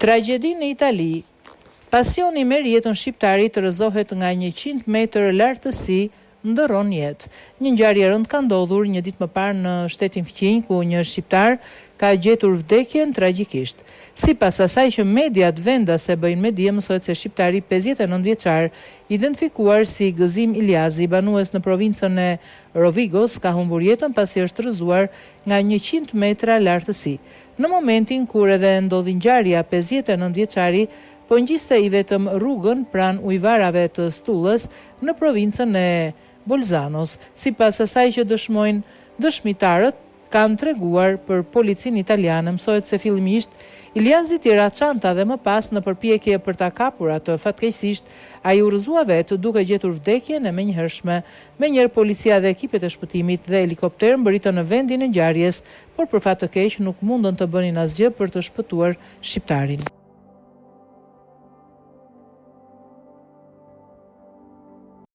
Tragjedi në Itali. Pasioni merr jetën shqiptarit të rrëzohet nga 100 metër lartësi ndërron jetë. Një ngjarje e rëndë ka ndodhur një ditë më parë në shtetin Fqinj, ku një shqiptar ka gjetur vdekjen tragjikisht. Sipas asaj që mediat vendase bëjnë me dije, mësohet se shqiptari 59 vjeçar, identifikuar si Gëzim Iljazi, banues në provincën e Rovigos, ka humbur jetën pasi është rrëzuar nga 100 metra lartësi. Në momentin kur edhe ndodhi ngjarja, 59 vjeçari po ngjiste i vetëm rrugën pranë ujvarave të Stullës në provincën e Bolzanos. Sipas asaj që dëshmojnë dëshmitarët, kanë treguar për policinë italiane. Mësohet se fillimisht Iljazi tira çanta dhe më pas, në përpjekje për ta kapur atë, fatkeqësisht ai u rrëzua vetë, duke gjetur vdekjen e menjëhershme. Menjëherë policia dhe ekipet e shpëtimit dhe helikopter mbërritën në vendin e ngjarjes, por për fat të keq nuk mundën të bënin asgjë për të shpëtuar shqiptarin.